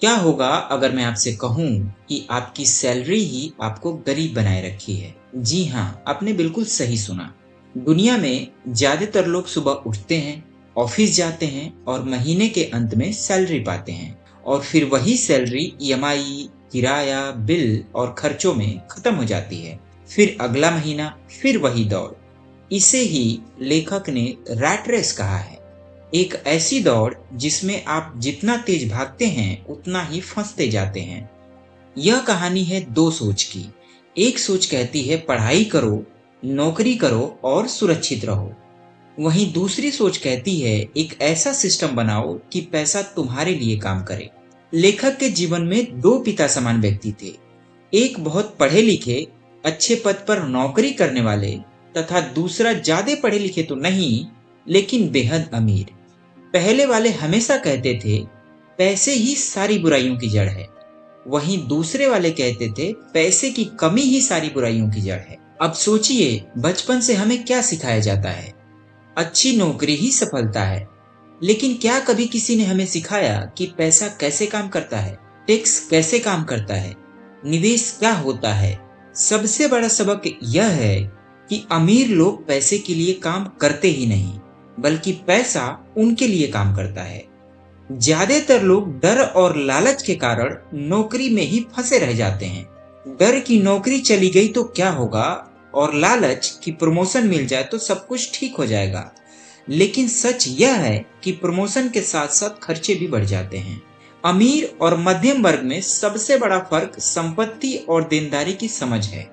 क्या होगा अगर मैं आपसे कहूँ कि आपकी सैलरी ही आपको गरीब बनाए रखी है? जी हाँ, आपने बिल्कुल सही सुना। दुनिया में ज़्यादातर लोग सुबह उठते हैं, ऑफिस जाते हैं और महीने के अंत में सैलरी पाते हैं और फिर वही सैलरी ईएमआई, किराया, बिल और खर्चों में खत्म हो जाती है। फिर अगला महीना, फिर वही दौड़। इसे ही लेखक ने रैट रेस कहा है। एक ऐसी दौड़ जिसमें आप जितना तेज भागते हैं उतना ही फंसते जाते हैं। यह कहानी है दो सोच की। एक सोच कहती है पढ़ाई करो, नौकरी करो और सुरक्षित रहो। वहीं दूसरी सोच कहती है एक ऐसा सिस्टम बनाओ कि पैसा तुम्हारे लिए काम करे। लेखक के जीवन में दो पिता समान व्यक्ति थे। एक बहुत पढ़े लिखे, अच्छे पद पर नौकरी करने वाले तथा दूसरा ज्यादा पढ़े लिखे तो नहीं, लेकिन बेहद अमीर। पहले वाले हमेशा कहते थे पैसे ही सारी बुराइयों की जड़ है। वहीं दूसरे वाले कहते थे पैसे की कमी ही सारी बुराइयों की जड़ है। अब सोचिए बचपन से हमें क्या सिखाया जाता है? अच्छी नौकरी ही सफलता है। लेकिन क्या कभी किसी ने हमें सिखाया कि पैसा कैसे काम करता है, टैक्स कैसे काम करता है, निवेश क्या होता है? सबसे बड़ा सबक यह है कि अमीर लोग पैसे के लिए काम करते ही नहीं, बल्कि पैसा उनके लिए काम करता है। ज्यादातर लोग डर और लालच के कारण नौकरी में ही फंसे रह जाते हैं। डर की नौकरी चली गई तो क्या होगा, और लालच की प्रमोशन मिल जाए तो सब कुछ ठीक हो जाएगा। लेकिन सच यह है कि प्रमोशन के साथ साथ खर्चे भी बढ़ जाते हैं। अमीर और मध्यम वर्ग में सबसे बड़ा फर्क संपत्ति और देनदारी की समझ है।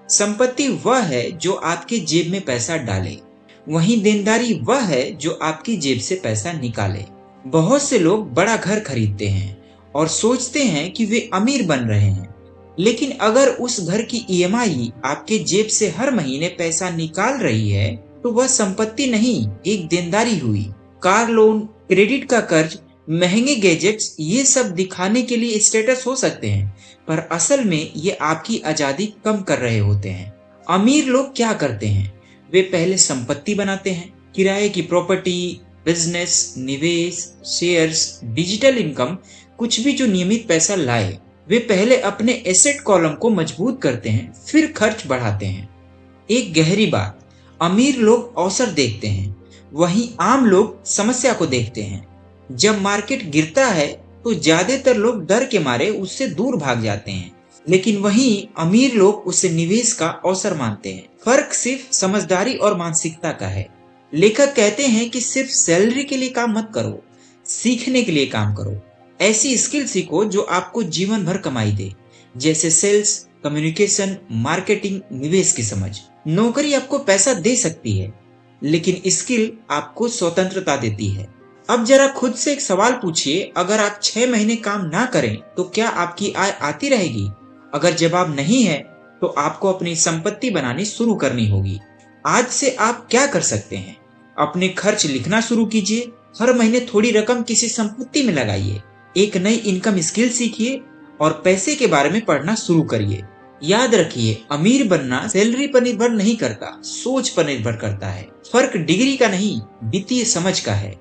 संपत्ति वह है जो आपके जेब में पैसा डाले, वहीं देनदारी वह है जो आपकी जेब से पैसा निकाले। बहुत से लोग बड़ा घर खरीदते हैं और सोचते हैं कि वे अमीर बन रहे हैं, लेकिन अगर उस घर की ईएमआई आपके जेब से हर महीने पैसा निकाल रही है तो वह संपत्ति नहीं, एक देनदारी हुई। कार लोन, क्रेडिट का कर्ज, महंगे गैजेट्स, ये सब दिखाने के लिए स्टेटस हो सकते हैं, पर असल में ये आपकी आजादी कम कर रहे होते हैं। अमीर लोग क्या करते हैं? वे पहले संपत्ति बनाते हैं, किराए की प्रॉपर्टी, बिजनेस, निवेश, शेयर्स, डिजिटल इनकम, कुछ भी जो नियमित पैसा लाए। वे पहले अपने एसेट कॉलम को मजबूत करते हैं, फिर खर्च बढ़ाते हैं। एक गहरी बात, अमीर लोग अवसर देखते हैं, वहीं आम लोग समस्या को देखते हैं। जब मार्केट गिरता है तो ज्यादातर लोग डर के मारे उससे दूर भाग जाते हैं, लेकिन वहीं अमीर लोग उसे निवेश का अवसर मानते हैं। फर्क सिर्फ समझदारी और मानसिकता का है। लेखक कहते हैं कि सिर्फ सैलरी के लिए काम मत करो, सीखने के लिए काम करो। ऐसी स्किल सीखो जो आपको जीवन भर कमाई दे, जैसे सेल्स, कम्युनिकेशन, मार्केटिंग, निवेश की समझ। नौकरी आपको पैसा दे सकती है, लेकिन स्किल आपको स्वतंत्रता देती है। अब जरा खुद से एक सवाल पूछिए, अगर आप 6 महीने काम ना करें तो क्या आपकी आय आती रहेगी? अगर जवाब नहीं है तो आपको अपनी संपत्ति बनानी शुरू करनी होगी। आज से आप क्या कर सकते हैं? अपने खर्च लिखना शुरू कीजिए, हर महीने थोड़ी रकम किसी संपत्ति में लगाइए, एक नई इनकम स्किल सीखिए और पैसे के बारे में पढ़ना शुरू करिए। याद रखिए, अमीर बनना सैलरी पर निर्भर नहीं करता, सोच पर निर्भर करता है। फर्क डिग्री का नहीं, वित्तीय समझ का है।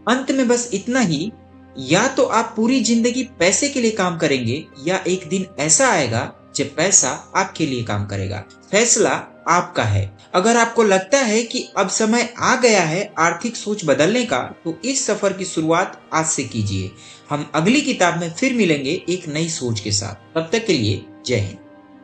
अंत में बस इतना ही, या तो आप पूरी जिंदगी पैसे के लिए काम करेंगे या एक दिन ऐसा आएगा जब पैसा आपके लिए काम करेगा। फैसला आपका है। अगर आपको लगता है कि अब समय आ गया है आर्थिक सोच बदलने का, तो इस सफर की शुरुआत आज से कीजिए। हम अगली किताब में फिर मिलेंगे एक नई सोच के साथ। तब तक के लिए जय हिंद।